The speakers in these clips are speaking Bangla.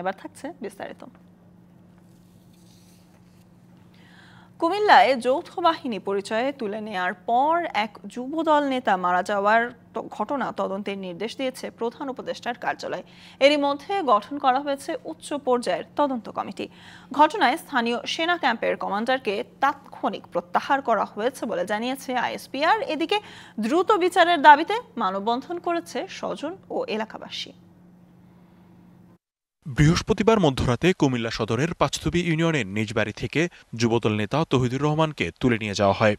এবার থাকছে বিস্তারিত। কুমিল্লায় যৌথ বাহিনী পরিচয়ে তুলে নেয়ার পর এক যুবদল নেতা মারা যাওয়ার ঘটনা তদন্তের নির্দেশ দিয়েছে প্রধান উপদেষ্টার কার্যালয়। এরই মধ্যে গঠন করা হয়েছে উচ্চ পর্যায়ের তদন্ত কমিটি। ঘটনায় স্থানীয় সেনা ক্যাম্পের কমান্ডারকে তাৎক্ষণিক প্রত্যাহার করা হয়েছে বলে জানিয়েছে আইএসপিআর। এদিকে দ্রুত বিচারের দাবিতে মানববন্ধন করেছে স্বজন ও এলাকাবাসী। বৃহস্পতিবার মধ্যরাতে কুমিল্লা সদরের পাঁচতুবি ইউনিয়নের নিজ বাড়ি থেকে যুবদল নেতা তৌহিদুর রহমানকে তুলে নিয়ে যাওয়া হয়।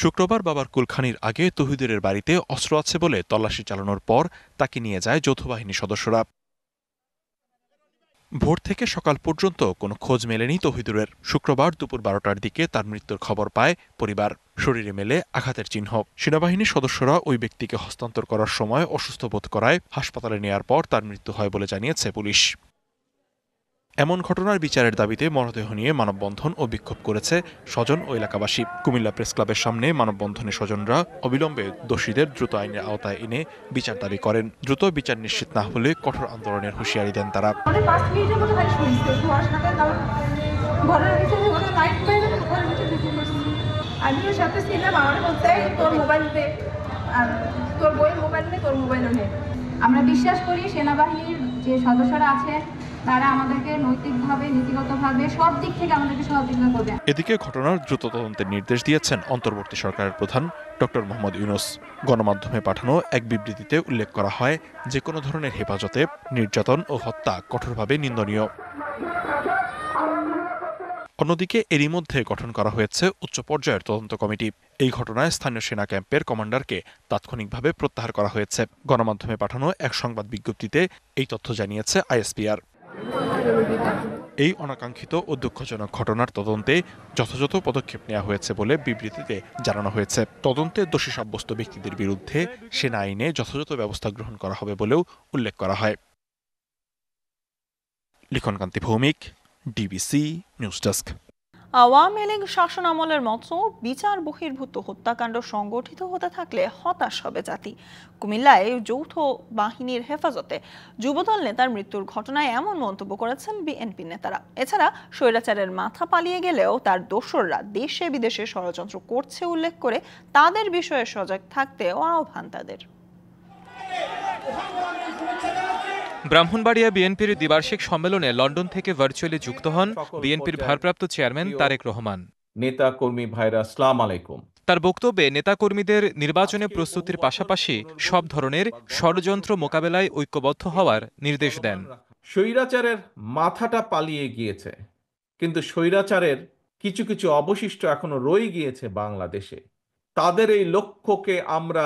শুক্রবার বাবার কুলখানির আগে তৌহিদুরের বাড়িতে অস্ত্র আছে বলে তল্লাশি চালানোর পর তাকে নিয়ে যায় যৌথ বাহিনীর সদস্যরা। ভোর থেকে সকাল পর্যন্ত কোনো খোঁজ মেলেনি তৌহিদুরের। শুক্রবার দুপুর 12টার দিকে তার মৃত্যুর খবর পায় পরিবার। শরীরে মেলে আঘাতের চিহ্ন। সেনাবাহিনীর সদস্যরা ওই ব্যক্তিকে হস্তান্তর করার সময় অসুস্থ বোধ করায় হাসপাতালে নেয়ার পর তার মৃত্যু হয় বলে জানিয়েছে পুলিশ। এমন ঘটনার বিচারের দাবিতে মরদেহ নিয়ে মানববন্ধন ও বিক্ষোভ করেছে স্বজন ও এলাকাবাসী। কুমিল্লা প্রেস ক্লাবের সামনে মানববন্ধনে স্বজনরা অবিলম্বে দোষীদের দ্রুত আইনের আওতায় এনে বিচার দাবি করেন। দ্রুত বিচার নিশ্চিত না হলে কঠোর আন্দোলনের হুঁশিয়ারি দেন তারা। আমরা বিশ্বাস করি সেনাবাহিনীর যে সদস্যরা আছেন তারা আমাদেরকে নৈতিকভাবে নীতিগতভাবে সব দিক থেকে আমাদেরকে সহযোগিতা করবে। এদিকে ঘটনার দ্রুত তদন্তের নির্দেশ দিয়েছেন অন্তর্বর্তী সরকারের প্রধান ডক্টর মোহাম্মদ ইউনূস। গণমাধ্যমে পাঠানো এক বিবৃতিতে উল্লেখ করা হয়, যে কোনো ধরনের হেফাজতে, নির্যাতন ও হত্যা কঠোরভাবে নিন্দনীয়। অন্যদিকে এরই মধ্যে গঠন করা হয়েছে উচ্চ পর্যায়ের তদন্ত কমিটি। এই ঘটনায় স্থানীয় সেনা ক্যাম্পের কমান্ডারকে তাৎক্ষণিকভাবে প্রত্যাহার করা হয়েছে। গণমাধ্যমে পাঠানো এক সংবাদ বিজ্ঞপ্তিতে এই তথ্য জানিয়েছে আইএসপিআর। এই অনাকাঙ্ক্ষিত ও দুঃখজনক ঘটনার তদন্তে যথাযথ পদক্ষেপ নেওয়া হয়েছে বলে বিবৃতিতে জানানো হয়েছে। তদন্তে দোষী সাব্যস্ত ব্যক্তিদের বিরুদ্ধে সেনা আইনে যথাযথ ব্যবস্থা গ্রহণ করা হবে বলেও উল্লেখ করা হয়। Likhonkanti Bhowmik, DBC news desk. Awami League শাসনামলের মতো বিচার বহির্ভূত হত্যাকাণ্ড সংগঠিত হতে থাকলে হতাশ হবে জাতি। কুমিল্লায় যৌথ বাহিনীর হেফাজতে যুবদল নেতার মৃত্যুর ঘটনায় এমন মন্তব্য করেছেন বিএনপি নেতারা। এছাড়া স্বৈরাচারের মাথা পালিয়ে গেলেও তার দোসররা দেশে বিদেশে ষড়যন্ত্র করছে উল্লেখ করে তাদের বিষয়ে সজাগ থাকতেও আহ্বান তাদের। ব্রাহ্মণবাড়িয়া বিএনপির দ্বিবার্ষিক সম্মেলনে লন্ডন থেকে ভার্চুয়ালি যুক্ত হন বিএনপির ভারপ্রাপ্ত চেয়ারম্যান তারেক রহমান। নেতা কর্মী ভাইরা আসসালামু আলাইকুম। তার বক্তব্যে নেতাকর্মীদের নির্বাচনে প্রস্তুতির পাশাপাশি সব ধরনের ষড়যন্ত্র মোকাবেলায় ঐক্যবদ্ধ হওয়ার নির্দেশ দেন। স্বৈরাচারের মাথাটা পালিয়ে গিয়েছে, কিন্তু স্বৈরাচারের কিছু কিছু অবশিষ্ট এখনো রয়ে গিয়েছে বাংলাদেশে। তাদের এই লক্ষ্যকে আমরা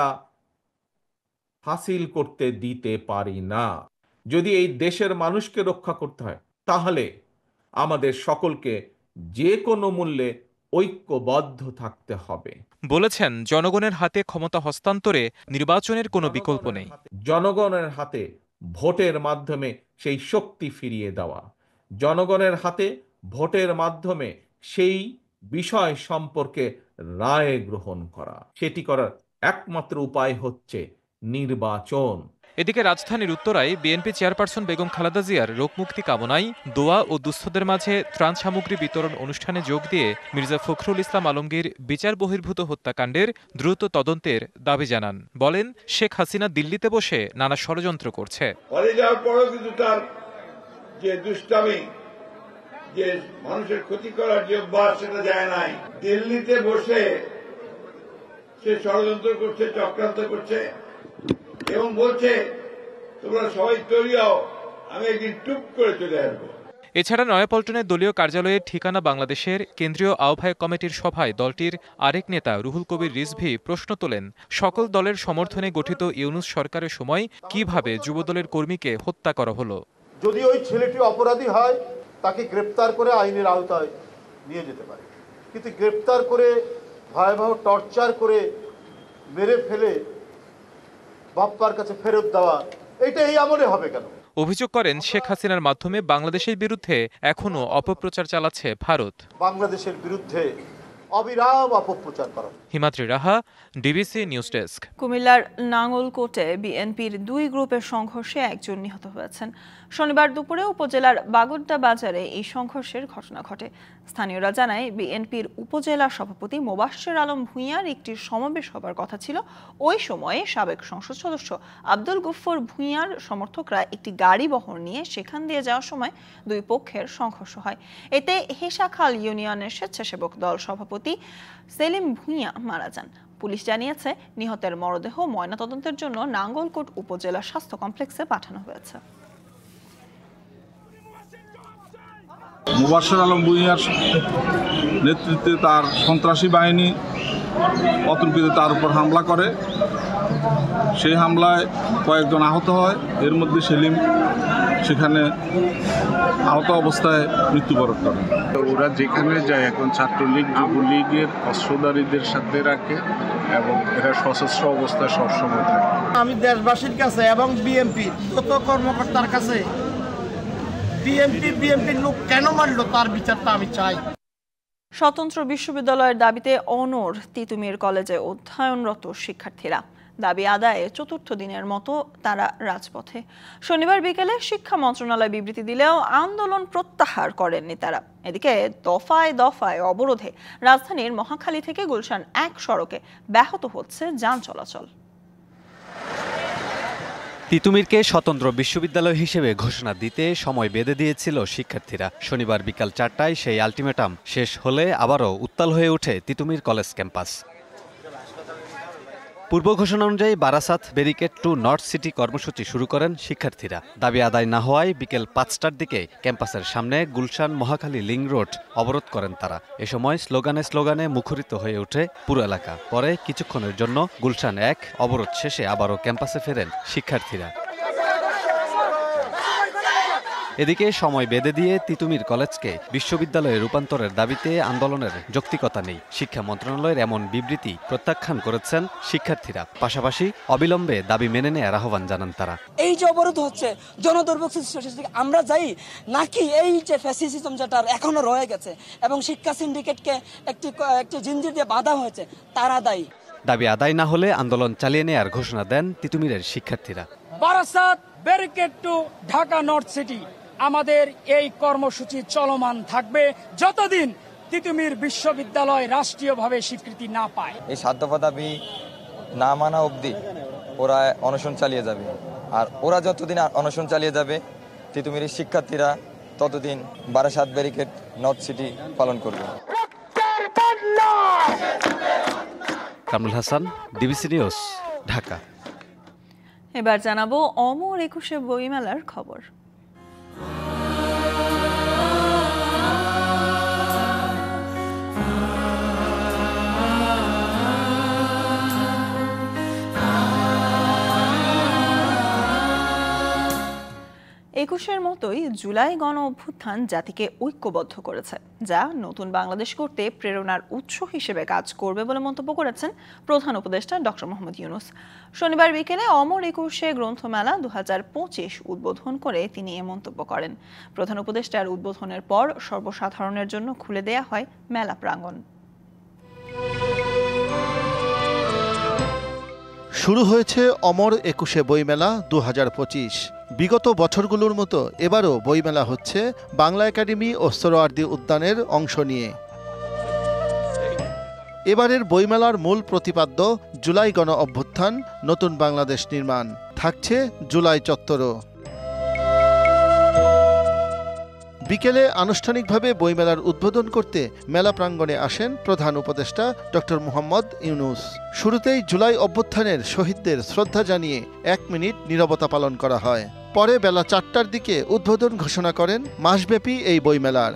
হাসিল করতে দিতে পারি না। যদি এই দেশের মানুষকে রক্ষা করতে হয় তাহলে আমাদের সকলকে যে কোনো মূল্যে ঐক্যবদ্ধ থাকতে হবে। বলেছেন, জনগণের হাতে ক্ষমতা হস্তান্তরে নির্বাচনের কোনো বিকল্প নেই। জনগণের হাতে ভোটের মাধ্যমে সেই শক্তি ফিরিয়ে দেওয়া, জনগণের হাতে ভোটের মাধ্যমে সেই বিষয় সম্পর্কে রায় গ্রহণ করা, সেটি করার একমাত্র উপায় হচ্ছে নির্বাচন। এদিকে রাজধানীর উত্তরায় বিএনপি চেয়ারপারসন বেগম খালেদা জিয়ার রোগমুক্তি কামনায় দোয়া ও দুস্থদের মাঝে ত্রাণ সামগ্রী বিতরণ অনুষ্ঠানে যোগ দিয়ে মির্জা ফখরুল ইসলাম আলমগীর বিচার বহির্ভূত হত্যাকাণ্ডের দ্রুত তদন্তের দাবি জানান। বলেন, শেখ হাসিনা দিল্লিতে বসে নানা ষড়যন্ত্র করছে। যে দুষ্টামি, যে মানুষের ক্ষতি করার যে অভ্যাস, সেটা যায় নাই। দিল্লিতে বসে সে ষড়যন্ত্র করছে, চক্রান্ত করছে এবং বলছে তোমরা সবাই তৈরি হও, আমি একদিন টুপ করে চলে আসবো। এছাড়া নয়াপল্টনের দলীয় কার্যালয়ের ঠিকানা বাংলাদেশের কেন্দ্রীয় আহ্বায়ক কমিটির সভায় দলটির আরেক নেতা রুহুল কবির রিজভী প্রশ্ন তোলেন, সকল দলের সমর্থনে গঠিত ইউনূস সরকারের সময় কিভাবে যুবদলের কর্মীকে হত্যা করা হলো। যদি ওই ছেলেটি অপরাধী হয় তাকে গ্রেপ্তার করে আইনের আওতায় নিয়ে যেতে পারে, কিন্তু গ্রেপ্তার করে ভয়াবহ টর্চার করে মেরে ফেলে বাপ্পার কাছে ফেরত দেওয়া, এটা এই আমলে হবে কেন? অভিযোগ করেন, শেখ হাসিনার মাধ্যমে বাংলাদেশের বিরুদ্ধে এখনো অপপ্রচার চালাচ্ছে ভারত। বাংলাদেশের বিরুদ্ধে অবিরাম অপপ্রচার করা। হিমাদ্রি রাহা, ডিবিসি নিউজ ডেস্ক। কুমিল্লার নাঙ্গলকোটে বিএনপির দুই গ্রুপের সংঘর্ষে একজন নিহত হয়েছেন। শনিবার দুপুরে উপজেলার বাগড্ডা বাজারে এই সংঘর্ষের ঘটনা ঘটে। স্থানীয়রা জানায়, বিএনপির উপজেলা সভাপতি মোবাশ্বের আলম ভূঁইয়ার একটি সমাবেশ হবার কথা ছিল। ওই সময়ে সাবেক সংসদ সদস্য আব্দুল গফুর ভূঁইয়ার সমর্থকরা একটি গাড়ি বহর নিয়ে সেখান দিয়ে যাওয়ার সময় দুই পক্ষের সংঘর্ষ হয়। এতে হেসাখাল ইউনিয়নের স্বেচ্ছাসেবক দল সভাপতি সেলিম ভূঁইয়া মারা যান। পুলিশ জানিয়েছে, নিহতের মরদেহ ময়নাতদন্তের জন্য নাঙ্গলকোট উপজেলা স্বাস্থ্য কমপ্লেক্সে পাঠানো হয়েছে। মোবাশ্বের আলম ভূঁইয়ার নেতৃত্বে তার সন্ত্রাসী বাহিনী অতর্কিতে তার উপর হামলা করে। সেই হামলায় কয়েকজন আহত হয়, এর মধ্যে সেলিম সেখানে আহত অবস্থায় মৃত্যুবরণ করে। ওরা যেখানে যায় এখন ছাত্রলীগ যুবলীগের অস্ত্রধারীদের সাথে রাখে এবং এরা সশস্ত্র অবস্থায় সবসময় থাকে। আমি দেশবাসীর কাছে এবং বিএনপির যত কর্মকর্তার কাছে বিএনপির লোক কেন মারলো তার বিচারটা আমি চাই। স্বতন্ত্র বিশ্ববিদ্যালয়ের দাবিতে অনড় তিতুমির কলেজে অধ্যয়নরত শিক্ষার্থীরা। দাবি আদায়ে চতুর্থ দিনের মতো তারা রাজপথে। শনিবার বিকেলে শিক্ষা মন্ত্রণালয় বিবৃতি দিলেও আন্দোলন প্রত্যাহার করেননি তারা। এদিকে দফায় দফায় অবরোধে রাজধানীর মহাখালী থেকে গুলশান 1 সড়কে ব্যাহত হচ্ছে যান চলাচল। তিতুমিরকে স্বতন্ত্র বিশ্ববিদ্যালয় হিসেবে ঘোষণা দিতে সময় বেঁধে দিয়েছিল শিক্ষার্থীরা। শনিবার বিকাল 4টায় সেই আলটিমেটাম শেষ হলে আবারও উত্তাল হয়ে ওঠে তিতুমির কলেজ ক্যাম্পাস। পূর্ব ঘোষণা অনুযায়ী Barasat barricade two north city কর্মসূচি শুরু করেন শিক্ষার্থীরা। দাবি আদায় না হওয়ায় বিকেল 5টার দিকে ক্যাম্পাসের সামনে গুলশান মহাখালী লিং রোড অবরোধ করেন তারা। এ সময় স্লোগানে মুখরিত হয়ে ওঠে পুরো এলাকা। পরে কিছুক্ষণের জন্য গুলশান 1 অবরোধ শেষে আবারও ক্যাম্পাসে ফেরেন শিক্ষার্থীরা। এদিকে সময় বেঁধে দিয়ে তিতুমির কলেজকে বিশ্ববিদ্যালয়ে রূপান্তরের দাবিতে আন্দোলনের যৌক্তিকতা নেই। শিক্ষা মন্ত্রণালয়ের এমন বিবৃতি প্রত্যাখ্যান করেছেন শিক্ষার্থীরা। পাশাপাশি অবিলম্বে দাবি মেনে নেওয়ার আহ্বান জানান তারা। এই যে অবরোধ হচ্ছে জনদুর্ভোগ সৃষ্টি আমরা যাই নাকি এই যে ফ্যাসিজম যেটা এখনো রয়ে গেছে এবং শিক্ষা সিন্ডিকেটকে একটি জিনজির দিয়ে বাঁধা হয়েছে তারা দায়ী। দাবি আদায় না হলে আন্দোলন চালিয়ে নেওয়ার ঘোষণা দেন তিতুমিরের শিক্ষার্থীরা। Barasat barricade two Dhaka north city আমাদের এই কর্মসূচি চলমান থাকবে যতদিন তিতুমির বিশ্ববিদ্যালয় রাষ্ট্রীয়ভাবে স্বীকৃতি না পায়। এই 7 দফা দাবি না মানা অবধি ওরা অনশন চালিয়ে যাবে। আর ওরা যতদিন অনশন চালিয়ে যাবে তিতুমিরের শিক্ষার্থীরা ততদিন বারাসাত ব্যারিকেড নর্থ সিটি পালন করবে। Kamrul Hasan, DBC news, Dhaka. এবার জানাবো অমর 21 বইমেলার খবর। একুশের মতোই জুলাই গণ অভ্যুত্থান জাতিকে ঐক্যবদ্ধ করেছে, যা নতুন বাংলাদেশ করতে প্রেরণার উৎস হিসেবে কাজ করবে বলে মন্তব্য করেছেন প্রধান উপদেষ্টা ডক্টর মোহাম্মদ ইউনূস। শনিবার বিকেলে অমর 21 গ্রন্থমেলা 2025 উদ্বোধন করে তিনি এ মন্তব্য করেন। প্রধান উপদেষ্টার উদ্বোধনের পর সর্বসাধারণের জন্য খুলে দেয়া হয় মেলা প্রাঙ্গণ। শুরু হয়েছে অমর 21 বইমেলা 2025। বিগত বছরগুলোর মতো এবারও বইমেলা হচ্ছে বাংলা একাডেমি ও সোহরাওয়ার্দী উদ্যানের অংশ নিয়ে। এবারের বইমেলার মূল প্রতিপাদ্য জুলাই গণ অভ্যুত্থান, নতুন বাংলাদেশ নির্মাণ। থাকছে জুলাই চত্বরও। বিকেলে আনুষ্ঠানিকভাবে বইমেলার উদ্বোধন করতে মেলা প্রাঙ্গণে আসেন প্রধান উপদেষ্টা ডক্টর মোহাম্মদ ইউনূস। শুরুতেই জুলাই অভ্যুত্থানের শহীদদের শ্রদ্ধা জানিয়ে 1 মিনিট নীরবতা পালন করা হয়। পরে বেলা 4টার দিকে উদ্বোধন ঘোষণা করেন মাসব্যাপী এই বইমেলার।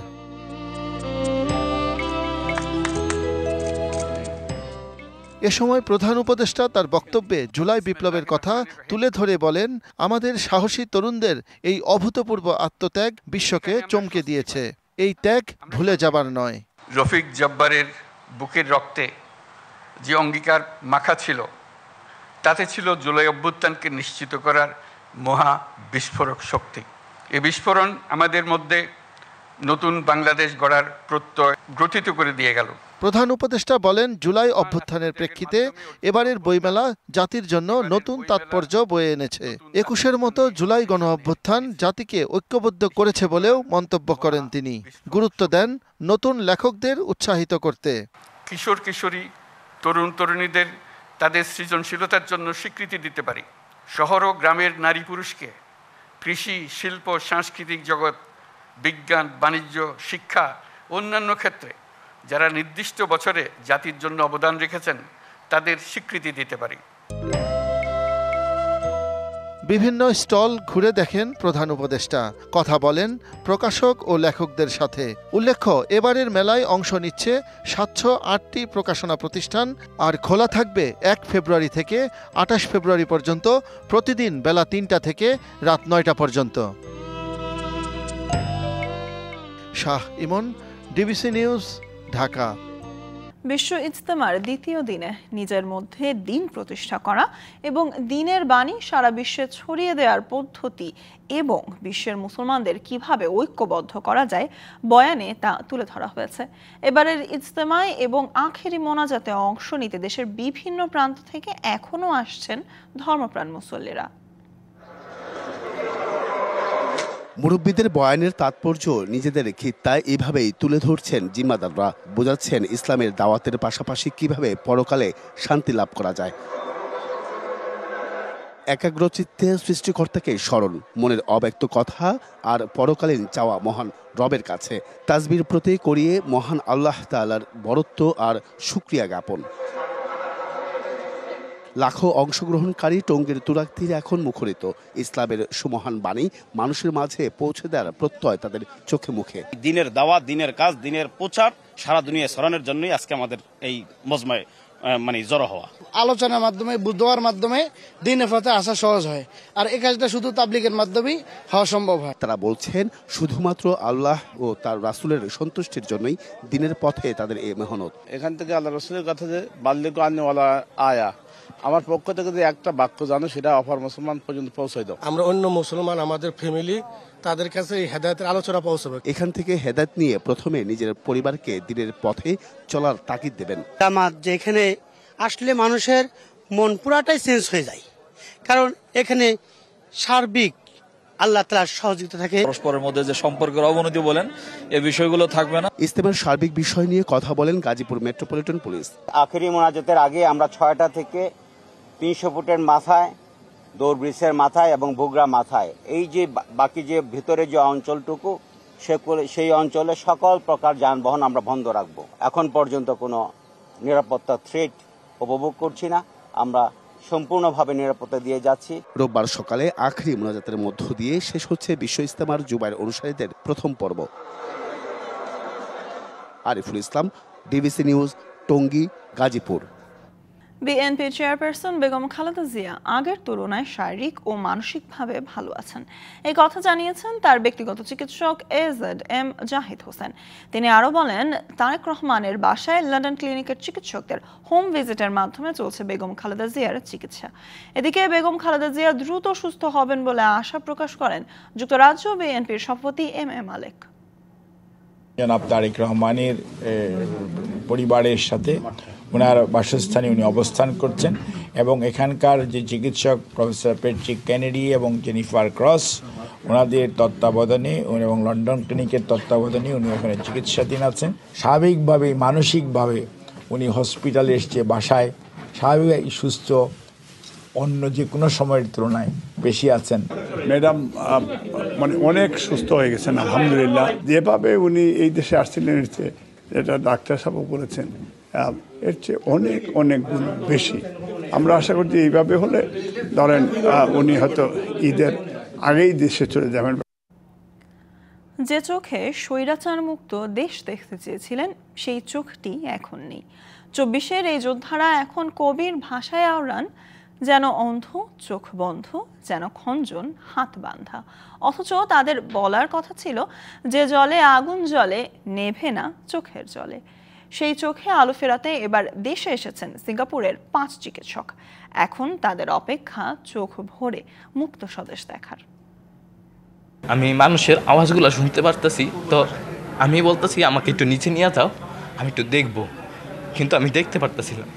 এ সময় প্রধান উপদেষ্টা তার বক্তব্যে জুলাই বিপ্লবের কথা তুলে ধরে বলেন, আমাদের সাহসী তরুণদের এই অভূতপূর্ব আত্মত্যাগ বিশ্বকে চমকে দিয়েছে। এই ত্যাগ ভুলে যাবার নয়। রফিক জব্বারের বুকের রক্তে যে অঙ্গীকার মাখা ছিল, তাতে ছিল জুলাই অভ্যুত্থানকে নিশ্চিত করার মহা বিস্ফোরক শক্তি। এই বিস্ফোরণ আমাদের মধ্যে নতুন বাংলাদেশ গড়ার প্রত্যয় গ্রথিত করে দিয়ে গেল। প্রধান উপদেষ্টা বলেন, জুলাই অভ্যুত্থানের প্রেক্ষিতে এবারের বইমেলা জাতির জন্য নতুন তাৎপর্য বয়ে এনেছে। ২১-এর মতো জুলাই গণ অভ্যুত্থান জাতিকে ঐক্যবদ্ধ করেছে বলেও মন্তব্য করেন তিনি। গুরুত্ব দেন নতুন লেখকদের উৎসাহিত করতে। কিশোর কিশোরী, তরুণ তরুণীদের তাদের সৃজনশীলতার জন্য স্বীকৃতি দিতে পারি। শহর ও গ্রামের নারী পুরুষকে কৃষি, শিল্প, সাংস্কৃতিক জগৎ, বিজ্ঞান, বাণিজ্য, শিক্ষা, অন্যান্য ক্ষেত্রে যারা নির্দিষ্ট বছরে জাতির জন্য অবদান রেখেছেন তাদের স্বীকৃতি দিতে পারি। বিভিন্ন স্টল ঘুরে দেখেন প্রধান উপদেষ্টা, কথা বলেন প্রকাশক ও লেখকদের সাথে। উল্লেখ্য, এবারের মেলায় অংশ নিচ্ছে ৭০৮টি প্রকাশনা প্রতিষ্ঠান, আর খোলা থাকবে ১ ফেব্রুয়ারি থেকে ২৮ ফেব্রুয়ারি পর্যন্ত, প্রতিদিন বেলা ৩টা থেকে রাত ৯টা পর্যন্ত। শাহ ইমন, ডিবিসি নিউজ, ঢাকা। বিশ্ব ইজতেমার দ্বিতীয় দিনে নিজের মধ্যে দিন প্রতিষ্ঠা করা এবং দিনের বাণী সারা বিশ্বে ছড়িয়ে দেওয়ার পদ্ধতি এবং বিশ্বের মুসলমানদের কিভাবে ঐক্যবদ্ধ করা যায় বয়ানে তা তুলে ধরা হয়েছে। এবারের ইজতেমায় এবং আখেরি মোনাজাতে অংশ নিতে দেশের বিভিন্ন প্রান্ত থেকে এখনও আসছেন ধর্মপ্রাণ মুসল্লিরা। মুরব্বীদের বয়ানের তাৎপর্য নিজেদের খিত্তায় এভাবেই তুলে ধরছেন জিম্মাদাররা, বোঝাচ্ছেন ইসলামের দাওয়াতের পাশাপাশি কিভাবে পরকালে শান্তি লাভ করা যায়। একাগ্রচিত্তে সৃষ্টিকর্তাকে স্মরণ, মনের অব্যক্ত কথা আর পরকালীন চাওয়া মহান রবের কাছে। তাসবির প্রতি করিয়ে মহান আল্লাহ তাআলার বরত্ব আর শুকরিয়া জ্ঞাপন। লাখো অংশগ্রহণকারী টঙ্গীর তুরাগ তীরে এখন মুখরিত। ইসলামের সুমহান বাণী মানুষের মাঝে পৌঁছে দেওয়ার প্রত্যয় তাদের চোখে মুখে। দিনের দাওয়াত, দিনের কাজ, দিনের প্রচার সারা দুনিয়া ছড়ানোর জন্যই আজকে আমাদের এই মজমায় জড়ো হওয়া। আলোচনার মাধ্যমে, বুদ্ধবার মাধ্যমে দিনের পথে আসা সহজ হয়, আর এই কাজটা শুধু তাবলীগের মাধ্যমেই হওয়া সম্ভব হয়। তারা বলছেন শুধুমাত্র আল্লাহ ও তার রাসূলের সন্তুষ্টির জন্যই দিনের পথে তাদের এই মেহনত। এখান থেকে আল্লাহ রাসূলের কথা যে বাল্লিগু আন্নী ওয়ালা আয়া, আমার পক্ষ থেকে যে একটা বাক্য জানো সেটা অপর মুসলমান পর্যন্ত পৌঁছাই দাও। আমরা অন্য মুসলমান, আমাদের ফ্যামিলি, তাদের কাছে এই হেদায়েতের আলোচনা পৌঁছাবে। এখান থেকে হেদায়েত নিয়ে প্রথমে নিজের পরিবারকে দিনের পথে চলার তাগিদ দেবেন। জামাত যেখানে আসলে মানুষের মন পুরাটাই চেঞ্জ হয়ে যায়, কারণ এখানে সার্বিক আল্লাহ তাআলার সহযোগিতা থাকে। পরস্পরের মধ্যে যে সম্পর্কের অবনতি বলেন, এই বিষয়গুলো থাকবে না। ইজতেমার সার্বিক বিষয় নিয়ে কথা বলেন গাজীপুর মেট্রোপলিটন পুলিশ। আখেরি মোনাজাতের আগে আমরা ৬টা থেকে ৩০০ ফুটের মাথায়, দৌড় ব্রিজের মাথায় এবং বুগরা মাথায়, এই যে বাকি যে ভিতরে যে অঞ্চলটুকু, সেই অঞ্চলে সকল প্রকার যানবাহন আমরা বন্ধ রাখবো। এখন পর্যন্ত কোনো নিরাপত্তা থ্রেট উপভোগ করছি না, আমরা সম্পূর্ণভাবে নিরাপত্তা দিয়ে যাচ্ছি। রোববার সকালে আখেরি মোনাজাতের মধ্য দিয়ে শেষ হচ্ছে বিশ্ব ইজতেমার জুবাইর অনুসারীদের প্রথম পর্ব। Ariful Islam, DBC news, Tongi, Gazipur. BNP chairperson Begum Khaleda Zia আগের তুলনায় শারীরিক ও মানসিকভাবে ভালো আছেন, এই কথা জানিয়েছেন তার ব্যক্তিগত চিকিৎসক AZM জাহিদ হোসেন। তিনি আরও বলেন, তারেক রহমানের বাসায় লন্ডন ক্লিনিকের চিকিৎসকদের হোম ভিজিটের মাধ্যমে চলছে বেগম খালেদা জিয়ার চিকিৎসা। এদিকে বেগম খালেদা জিয়া দ্রুত সুস্থ হবেন বলে আশা প্রকাশ করেন যুক্তরাজ্য বিএনপির সভাপতি MM মালেক। জনাব তারেক রহমানের পরিবারের সাথে ওনার বাসস্থানে উনি অবস্থান করছেন এবং এখানকার যে চিকিৎসক প্রফেসর প্যাট্রিক কেনেডি এবং জেনিফার ক্রস, ওনাদের তত্ত্বাবধানে এবং লন্ডন ক্লিনিকের তত্ত্বাবধানে উনি ওখানে চিকিৎসাধীন আছেন। স্বাভাবিকভাবে, মানসিকভাবে উনি হসপিটালে এসছে, বাসায় স্বাভাবিক সুস্থ, অন্য যে কোনো সময়ের তুলনায় বেশি আছেন। ম্যাডাম অনেক সুস্থ হয়ে গেছেন আলহামদুলিল্লাহ। যেভাবে উনি এই দেশে আসছিলেন, এটা ডাক্তার সাহেব বলেছেন, এর চেয়ে অনেক অনেক গুণ বেশি। আমরা আশা করছি এইভাবে হলে ধরেন উনি হয়তো ঈদের আগেই দেশে চলে যাবেন। যে চোখে স্বৈরাচার মুক্ত দেশ দেখতে চেয়েছিলেন, সেই চোখটি এখন নেই। 24-এর এই যোদ্ধারা এখন কবির ভাষায় আওড়ান, যেন অন্ধ চোখ বন্ধ, যেন খঞ্জন হাত বাঁধা। অথচ তাদের বলার কথা ছিল, যে জলে আগুন জ্বলে নেভে না চোখের জলে। সেই চোখে আলো ফেরাতে এবার দেশে এসেছেন সিঙ্গাপুরের 5 চিকিৎসক। এখন তাদের অপেক্ষা চোখ ভরে মুক্ত স্বদেশ দেখার। আমি মানুষের আওয়াজগুলো শুনতে পারতেছি, তো আমি বলতেছি আমাকে একটু নিচে নিয়ে যাও, আমি একটু দেখবো কিন্তু আমি দেখতে পারতেছিলাম।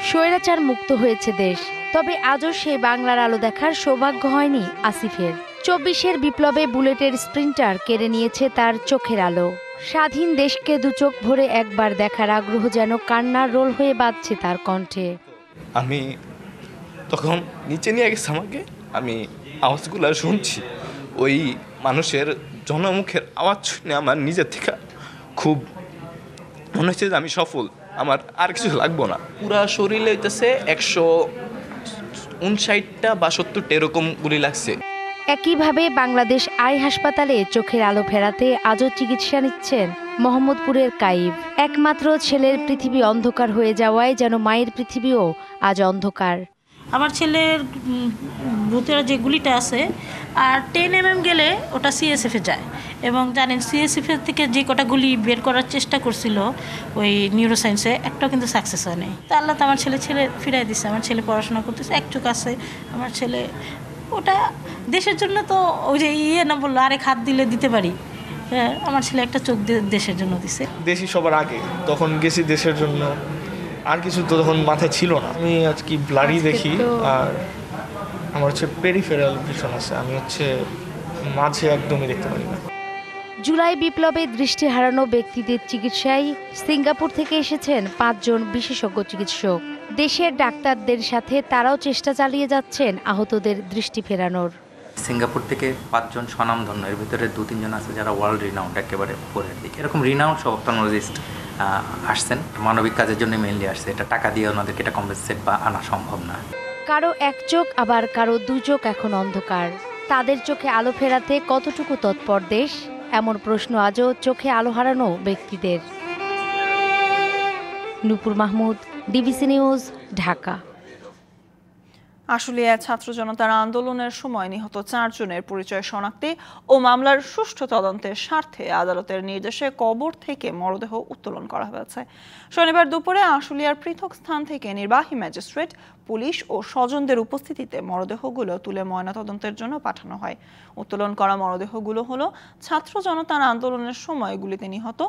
স্বৈরাচার মুক্ত হয়েছে দেশ, তবে আজও সেই বাংলার আলো দেখার সৌভাগ্য হয়নি আসিফের। 24-এর বিপ্লবে বুলেটের স্প্রিন্টার কেড়ে নিয়েছে তার চোখের আলো। স্বাধীন দেশকে দুচোখ ভরে একবার দেখার আগ্রহ যেন কান্নার রোল হয়ে বাজছে তার কণ্ঠে। আমি তখন নিচে নিয়ে গেছে আমাকে, আমি আওয়াজগুলো শুনছি, ওই মানুষের জনমুখের আওয়াজ শুনে আমার নিজের থেকে খুব মনে হচ্ছে যে আমি সফল, আমার আর কিছু লাগবো না। পুরা শরীরে হইতেছে 159টা বা 70টা এরকম গুলি লাগছে। একইভাবে বাংলাদেশ আই হাসপাতালে চোখের আলো ফেরাতে আজও চিকিৎসা নিচ্ছেন মোহাম্মদপুরের কাইব। একমাত্র ছেলের পৃথিবী অন্ধকার হয়ে যাওয়ায় যেন মায়ের পৃথিবীও আজ অন্ধকার। আমার ছেলের ভূতের যে গুলিটা আছে আর 10 mm গেলে ওটা সিএসএফে যায়, এবং জানেন সিএসএফ থেকে যে কটা গুলি বের করার চেষ্টা করছিল ওই নিউরোসায়েন্সে, একটাও কিন্তু সাকসেস হয় নাই। তা আল্লাহ তো আমার ছেলে ফিরাই দিচ্ছে। আমার ছেলে পড়াশোনা করতেছে, এক চোখ আছে আমার ছেলে। ওটা দেশের জন্য তো ওই যে না বললো আরেক হাত দিলে দিতে পারি, হ্যাঁ আমার ছেলে একটা চোখ দেশের জন্য দিছে। দেশই সবার আগে, তখন গেছি দেশের জন্য, আর কিছু তো তখন মাথায় ছিল না। আমি আজকে ব্লাডি দেখি, আর আমার হচ্ছে পেরিফেরাল ভিশন আছে, আমি হচ্ছে মাঝে একদমই দেখতে পারি না। জুলাই বিপ্লবে দৃষ্টি হারানো ব্যক্তিদের চিকিৎসায় সিঙ্গাপুর থেকে এসেছেন 5 জন বিশেষজ্ঞ চিকিৎসক। দেশের ডাক্তারদের সাথে তারাও চেষ্টা চালিয়ে যাচ্ছেন আহতদের দৃষ্টি ফেরানোর। সিঙ্গাপুর থেকে 5 জন স্বনামধন্য, এর ভিতরে 2-3 জন আছে যারা ওয়ার্ল্ড রিনাউন্ড, একেবারে উপরের দিকে। এরকম রিনাউন্ড সব অপথলমোলজিস্ট আসছেন, মানবিক কাজের জন্য মেইনলি আসছে। এটা টাকা দিয়ে ওনাদেরকে এটা কম্পেনসেট বা আনা সম্ভব না। কারো এক চোখ আবার কারো 2 চোখ এখন অন্ধকার। তাদের চোখে আলো ফেরাতে কতটুকু তৎপর দেশ, এমন প্রশ্ন আজও চোখে আলো হারানো ব্যক্তিদের। নূপুর মাহমুদ, ডিবিসি নিউজ, ঢাকা। আশুলিয়া ছাত্র জনতার আন্দোলনের সময় নিহত 4 জনের পরিচয় শনাক্তে ও মামলার সুষ্ঠু তদন্তের স্বার্থে আদালতের নির্দেশে কবর থেকে মরদেহ উত্তোলন করা হয়েছে। শনিবার দুপুরে আশুলিয়ার পৃথক স্থান থেকে নির্বাহী ম্যাজিস্ট্রেট, পুলিশ ও স্বজনদের উপস্থিতিতে মরদেহগুলো তুলে ময়নাতদন্তের জন্য পাঠানো হয়। উত্তোলন করা মরদেহগুলো হলো ছাত্র জনতার আন্দোলনের সময় গুলিতে নিহত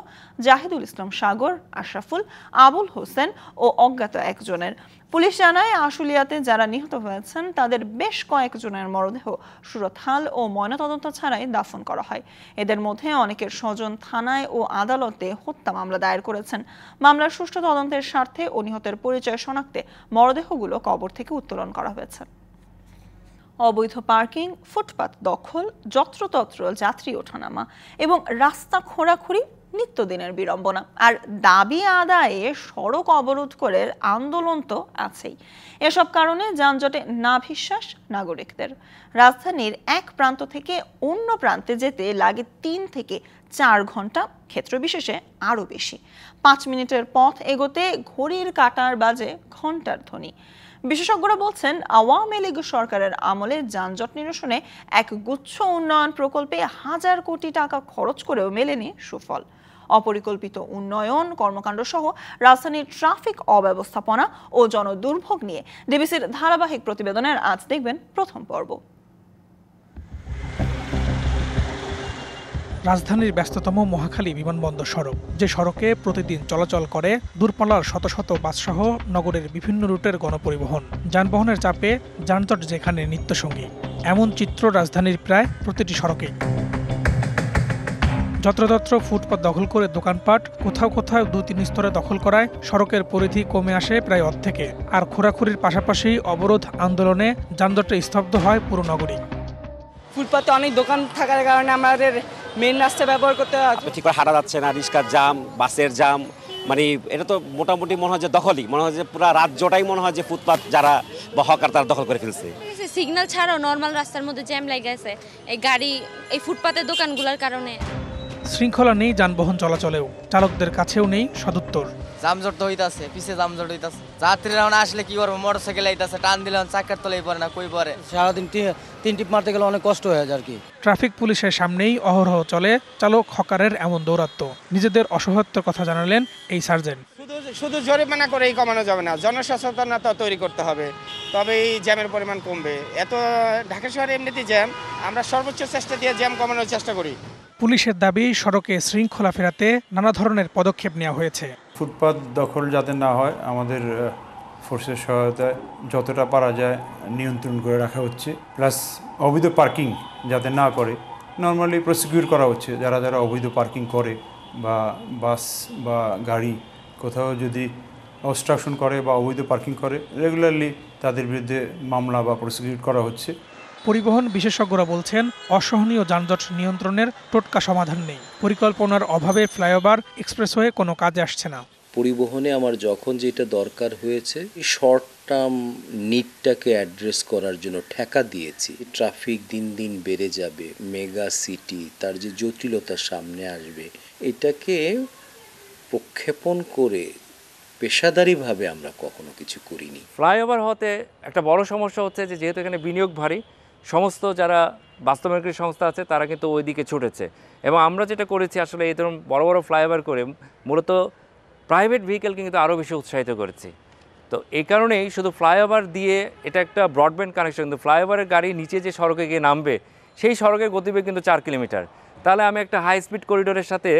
জাহিদুল ইসলাম সাগর, আশরাফুল, আবুল হোসেন ও অজ্ঞাত একজনের। পুলিশ জানায় আশুলিয়াতে যারা নিহত হয়েছেন তাদের বেশ কয়েকজনের মরদেহ সুরতহাল ও ময়নাতদন্ত ছাড়াই দাফন করা হয়। এদের মধ্যে অনেকের স্বজন থানায় ও আদালতে হত্যা মামলা দায়ের করেছেন। মামলার সুষ্ঠু তদন্তের স্বার্থে ও নিহতের পরিচয় শনাক্তে মরদেহগুলো কবর থেকে উত্তোলন করা হয়েছে। অবৈধ পার্কিং, ফুটপাত দখল, যত্রতত্র যাত্রী ওঠানামা এবং রাস্তা খোঁড়াখুড়ি নিত্যদিনের বিড়ম্বনা, আর দাবি আদায়ে সড়ক অবরোধ করে আন্দোলন তো আছেই। এসব কারণে যানজটে নাভিশ্বাস নাগরিকদের। রাজধানীর এক প্রান্ত থেকে অন্য প্রান্তে যেতে লাগে 3 থেকে 4 ঘন্টা, ক্ষেত্র বিশেষে আরও বেশি। 5 মিনিটের পথ এগোতে ঘড়ির কাঁটার বাজে ঘন্টার ধ্বনি। বিশেষজ্ঞরা বলছেন আওয়ামী লীগ সরকারের আমলে যানজট নিরসনে এক গুচ্ছ উন্নয়ন প্রকল্পে 1000 কোটি টাকা খরচ করেও মেলেনি সুফল। অপরিকল্পিত উন্নয়ন কর্মকাণ্ড সহ রাজধানীর ট্রাফিক অব্যবস্থাপনা ও জনদুর্ভোগ নিয়ে ডিবিসির ধারাবাহিক প্রতিবেদনের আজ দেখবেন প্রথম পর্ব। রাজধানীর ব্যস্ততম মহাখালী বিমানবন্দর সড়ক, যে সড়কে প্রতিদিন চলাচল করে দূরপাল্লার শত শত বাসসহ নগরের বিভিন্ন রুটের গণপরিবহন। যানবাহনের চাপে যানজট যেখানে নিত্যসঙ্গী, এমন চিত্র রাজধানীর প্রায় প্রতিটি সড়কেই। যত্রতত্র ফুটপাত দখল করে দোকানপাট, কোথাও কোথাও 2-3 স্তরে দখল করায় সড়কের পরিধি কমে আসে প্রায় অর্ধেকে। আর খোঁড়াখুড়ির পাশাপাশি অবরোধ আন্দোলনে যানজটে স্তব্ধ হয় পুরো নগরী। ফুটপাতে অনেক দোকান থাকার কারণে আমাদের মেইন রাস্তা ব্যবহার করতে ঠিক করে হাঁটা যাচ্ছে না, রিক্সার জাম, বাসের জাম, মানে এটা তো মোটামুটি মনে হয় যে দখলই, মনে হয় যে পুরো রাজ্যটাই মনে হয় যে ফুটপাত যারা বা হকার তারা দখল করে ফেলছে। সিগন্যাল ছাড়াও নর্মাল রাস্তার মধ্যে জ্যাম লেগে গেছে এই গাড়ি, এই ফুটপাতের দোকানগুলোর কারণে। শৃঙ্খলা নেই যানবাহন চলাচলেও, চালকদের কাছেও নেই সদুত্তর। জামজট তো হইতাছে, পিছে জামজট হইতাছে, যাত্রীরা আসলে কি করবো, মোটরসাইকেল আইতাছে, টান দিলে চাকার তলেই পড়ে না, কই পড়ে। সারাদিন 3 টিপ মারতে গেলে অনেক কষ্ট হয়ে যায় আর কি। ট্রাফিক পুলিশের সামনেই অহরহ চলে চালক হকারের এমন দৌরাত্ম্য। নিজেদের অসহায়ত্বের কথা জানালেন এই সার্জেন্ট। শুধু জরিমানা করেই কমানো যাবে না, জনসচেতনতা তৈরি করতে হবে, তবে এই জ্যামের পরিমাণ কমবে। এত ঢাকা শহরে এমনিতেই জ্যাম, আমরা সর্বোচ্চ চেষ্টা দিয়ে জ্যাম কমানোর চেষ্টা করি। পুলিশের দাবি সড়কে শৃঙ্খলা ফেরাতে নানা ধরনের পদক্ষেপ নেওয়া হয়েছে। ফুটপাত দখল যাতে না হয় আমাদের ফোর্সের সহায়তায় যতটা পারা যায় নিয়ন্ত্রণ করে রাখা হচ্ছে, প্লাস অবৈধ পার্কিং যাতে না করে নর্মালি প্রসিকিউট করা হচ্ছে। যারা যারা অবৈধ পার্কিং করে বা বাস বা গাড়ি কোথাও যদি অবস্ট্রাকশন করে বা অবৈধ পার্কিং করে রেগুলারলি তাদের বিরুদ্ধে মামলা বা প্রসিকিউট করা হচ্ছে। পরিবহন বিশেষজ্ঞরা বলছেন অসহনীয় যানজট নিয়ন্ত্রণের টোটকা সমাধান নেই। পরিকল্পনার অভাবে ফ্লাইওভার এক্সপ্রেসওয়ে কোনো কাজে আসছে না। পরিবহনে আমার যখন যেটা দরকার হয়েছে শর্ট টার্ম নিডটাকে অ্যাড্রেস করার জন্য ঠেকা দিয়েছি। ট্রাফিক দিন দিন বেড়ে যাবে, মেগা সিটি তার যে জটিলতা সামনে আসবে, এটাকে প্রক্ষেপণ করে পেশাদারিভাবে আমরা কখনো কিছু করিনি। ফ্লাইওভার হতে একটা বড় সমস্যা হচ্ছে যে যেহেতু এখানে বিনিয়োগ ভারী, সমস্ত যারা বাস্তবায়নকারী সংস্থা আছে তারা কিন্তু ওই দিকে ছুটেছে, এবং আমরা যেটা করেছি আসলে এই ধরুন বড় বড় ফ্লাইওভার করে মূলত প্রাইভেট ভেহিকেলকে কিন্তু আরও বেশি উৎসাহিত করেছি। তো এই কারণেই শুধু ফ্লাইওভার দিয়ে এটা একটা ব্রডব্যান্ড কানেকশন, কিন্তু ফ্লাইওভারের গাড়ি নিচে যে সড়কে গিয়ে নামবে সেই সড়কের গতিবেগ কিন্তু 4 কিলোমিটার। তাহলে আমি একটা হাই স্পিড করিডোরের সাথে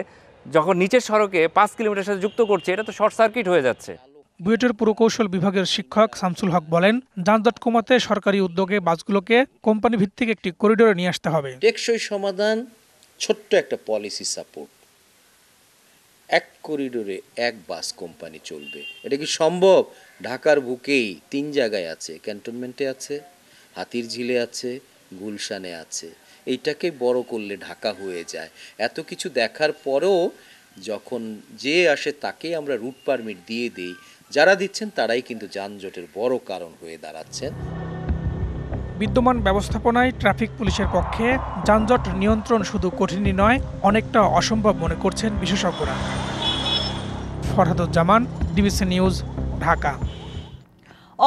যখন নিচের সড়কে 5 কিলোমিটার সাথে যুক্ত করছি, এটা তো শর্ট সার্কিট হয়ে যাচ্ছে। বুয়েটের পুরকৌশল বিভাগের শিক্ষক শামসুল হক বলেন, যানজট কমাতে সরকারি উদ্যোগে বাসগুলোকে কোম্পানি ভিত্তিক একটি করিডোরে নিয়ে আসতে হবে। টেকসই সমাধান, ছোট্ট একটা পলিসি সাপোর্ট, এক করিডোরে এক বাস কোম্পানি চলবে। এটা কি সম্ভব? ঢাকার বুকেই 3 জায়গায় আছে, ক্যান্টনমেন্টে আছে, হাতিরঝিলে আছে, গুলশানে আছে। এইটাকে বড় করলে ঢাকা হয়ে যায়। এত কিছু দেখার পরেও যখন যে আসে তাকেই আমরা রুট পারমিট দিয়ে দিই, যারা দিচ্ছেন তারাই কিন্তু যানজটের বড় কারণ হয়ে দাঁড়াচ্ছেন। বিদ্যমান ব্যবস্থাপনায় ট্রাফিক পুলিশের পক্ষে যানজট নিয়ন্ত্রণ শুধু কঠিনই নয়, অনেকটা অসম্ভব মনে করছেন বিশেষজ্ঞরা। Farhaduzzaman, DBC news, Dhaka.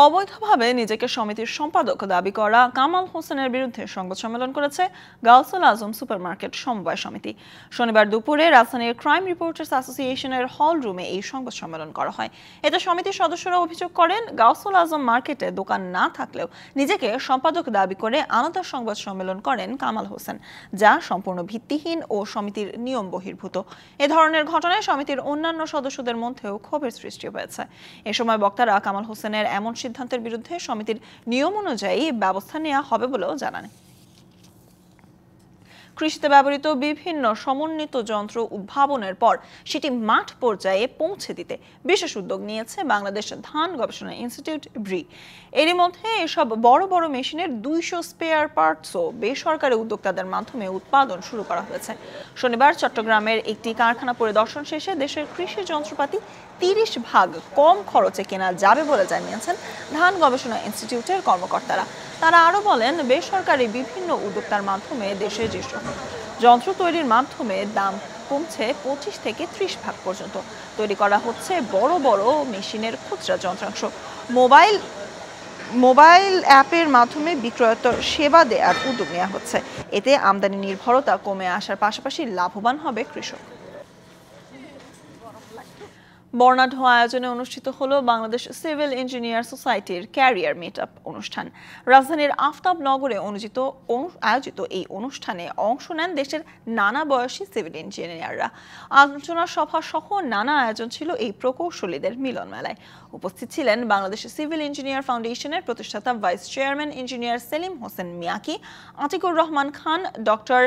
অবৈধভাবে নিজেকে সমিতির সম্পাদক দাবি করা কামাল হোসেনের বিরুদ্ধে সংবাদ সম্মেলন করেছে গাউসুল আজম সুপারমার্কেট সমবায় সমিতি। শনিবার দুপুরে রাজধানীর ক্রাইম রিপোর্টার্স অ্যাসোসিয়েশনের হল রুমে এই সংবাদ সম্মেলন করা হয়। এতে সমিতির সদস্যরা অভিযোগ করেন, গাউসুল আজম মার্কেটে দোকান না থাকলেও নিজেকে সম্পাদক দাবি করে আলাদা সংবাদ সম্মেলন করেন কামাল হোসেন, যা সম্পূর্ণ ভিত্তিহীন ও সমিতির নিয়ম বহির্ভূত। এ ধরনের ঘটনায় সমিতির অন্যান্য সদস্যদের মধ্যেও ক্ষোভের সৃষ্টি হয়েছে। এ সময় বক্তারা কামাল হোসেনের এমন সিদ্ধান্তের বিরুদ্ধে সমিতির নিয়ম অনুযায়ী ব্যবস্থা নেওয়া হবে বলেও জানান। কৃষিতে ব্যবহৃত বিভিন্ন সমন্বিত যন্ত্র উদ্ভাবনের পর সেটি মাঠ পর্যায়ে পৌঁছে দিতে বিশেষ উদ্যোগ নিয়েছে বাংলাদেশ ধান গবেষণা ইনস্টিটিউট ব্রি। এরই মধ্যে এসব বড় বড় মেশিনের 200 স্পেয়ার পার্টসও বেসরকারি উদ্যোক্তাদের মাধ্যমে উৎপাদন শুরু করা হয়েছে। শনিবার চট্টগ্রামের একটি কারখানা পরিদর্শন শেষে দেশের কৃষি যন্ত্রপাতি 30 ভাগ কম খরচে কেনা যাবে বলে জানিয়েছেন ধান গবেষণা ইনস্টিটিউটের কর্মকর্তারা। তারা আরও বলেন, বেসরকারি বিভিন্ন উদ্যোক্তার মাধ্যমে দেশে যেসব যন্ত্র তৈরির মাধ্যমে দাম কমছে 25 থেকে 30 ভাগ পর্যন্ত। তৈরি করা হচ্ছে বড় বড় মেশিনের খুচরা যন্ত্রাংশ। মোবাইল অ্যাপের মাধ্যমে বিক্রয়োত্তর সেবা দেওয়ার উদ্যোগ নেওয়া হচ্ছে। এতে আমদানি নির্ভরতা কমে আসার পাশাপাশি লাভবান হবে কৃষক। বর্ণাঢ্য আয়োজনে অনুষ্ঠিত হলো বাংলাদেশ সিভিল ইঞ্জিনিয়ার সোসাইটির ক্যারিয়ার মিটআপ অনুষ্ঠান। রাজধানীর আফতাবনগরে আয়োজিত এই অনুষ্ঠানে অংশ নেন দেশের নানা বয়সী সিভিল ইঞ্জিনিয়াররা। আলোচনা সভা সহ নানা আয়োজন ছিল এই প্রকৌশলীদের মিলন মেলায়। উপস্থিত ছিলেন বাংলাদেশ সিভিল ইঞ্জিনিয়ার ফাউন্ডেশনের প্রতিষ্ঠাতা vice chairman engineer Selim Hossain মিয়াকি, Atiqur Rahman Khan, doctor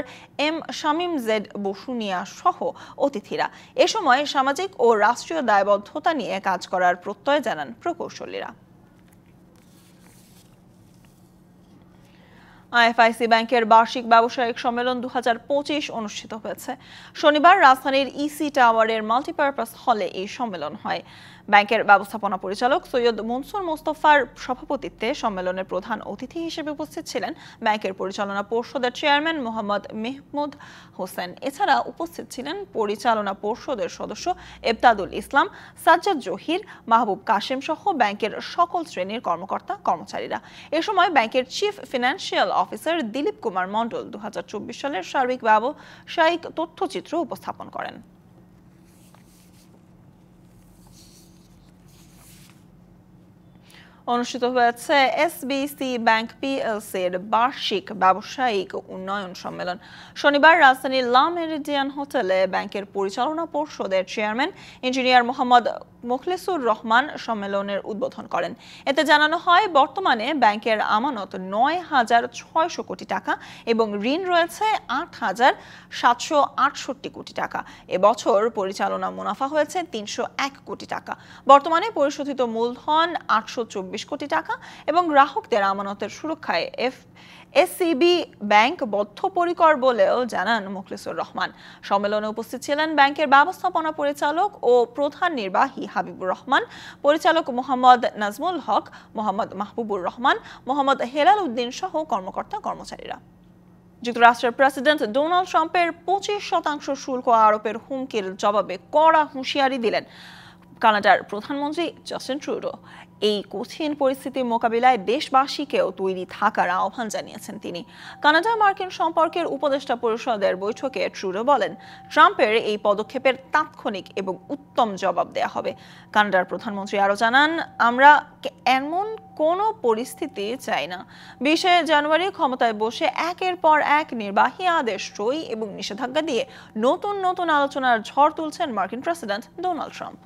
M Shamim Z Basunia সহ অতিথিরা। এ সময় সামাজিক ও রাষ্ট্রীয় দায়বদ্ধতা নিয়ে কাজ করার প্রত্যয় জানান প্রকৌশলীরা। আইএফআইসি ব্যাংকের বার্ষিক ব্যবসায়িক সম্মেলন 2025 অনুষ্ঠিত হয়েছে। শনিবার রাজধানীর ইসি টাওয়ারের মাল্টিপারপাস হলে এই সম্মেলন হয়। ব্যাংকের ব্যবস্থাপনা পরিচালক সৈয়দ মনসুর মোস্তফার সভাপতিত্বে সম্মেলনের প্রধান অতিথি হিসেবে উপস্থিত ছিলেন ব্যাংকের পরিচালনা পর্ষদের চেয়ারম্যান মোহাম্মদ মেহমুদ হোসেন। এছাড়া উপস্থিত ছিলেন পরিচালনা পর্ষদের সদস্য এবতাদুল ইসলাম, সাজ্জাদ জহির, মাহবুব কাশেম সহ ব্যাংকের সকল শ্রেণীর কর্মকর্তা কর্মচারীরা। এ সময় ব্যাংকের chief financial officer Dilip Kumar Mondal 2024 সালের সার্বিক ব্যবসায়িক তথ্যচিত্র উপস্থাপন করেন। অনুষ্ঠিত হয়েছে এসবিসি ব্যাংক পিএলসির বার্ষিক ব্যবসায়িক উন্নয়ন সম্মেলন। শনিবার রাজধানীর লা মেরিডিয়ান হোটেলে ব্যাংকের পরিচালনা পর্ষদের চেয়ারম্যান ইঞ্জিনিয়ার মোহাম্মদ মুখলিসুর রহমান সম্মেলনের উদ্বোধন করেন। এতে জানানো হয়, বর্তমানে ব্যাংকের আমানত ৯,৬০০ কোটি টাকা এবং ঋণ রয়েছে ৮,৭৬৮ কোটি টাকা। এবছর পরিচালনা মুনাফা হয়েছে ৩০১ কোটি টাকা। বর্তমানে পরিশোধিত মূলধন ৮২৪ কোটি টাকা এবং গ্রাহকদের আমানতের সুরক্ষায় এসসিবি ব্যাংক বদ্ধপরিকর বলেও জানান মুখলিসুর রহমান। সম্মেলনে উপস্থিত ছিলেন ব্যাংকের ব্যবস্থাপনা পরিচালক ও প্রধান নির্বাহী হাবিবুর রহমান, পরিচালক মোহাম্মদ নাজমুল হক, মোহাম্মদ মাহবুবুর রহমান, মোহাম্মদ হেলাল উদ্দিন সহ কর্মকর্তা কর্মচারীরা। যুক্তরাষ্ট্রের প্রেসিডেন্ট ডোনাল্ড ট্রাম্পের 25% শুল্ক আরোপের হুমকির জবাবে কড়া হুঁশিয়ারি দিলেন কানাডার প্রধানমন্ত্রী জাস্টিন ট্রুডো। এই কঠিন পরিস্থিতি মোকাবিলায় দেশবাসীকেও তৈরি থাকার আহ্বান জানিয়েছেন তিনি। কানাডা মার্কিন সম্পর্কের উপদেষ্টা পরিষদের বৈঠকে ট্রুডো বলেন, ট্রাম্পের এই পদক্ষেপের তাৎক্ষণিক এবং উত্তম জবাব দেয়া হবে। কানাডার প্রধানমন্ত্রী আরও জানান, আমরা এমন কোনো পরিস্থিতি চাই না। 20 জানুয়ারি ক্ষমতায় বসে একের পর এক নির্বাহী আদেশ, সই এবং নিষেধাজ্ঞা দিয়ে নতুন নতুন আলোচনার ঝড় তুলছেন মার্কিন প্রেসিডেন্ট ডোনাল্ড ট্রাম্প।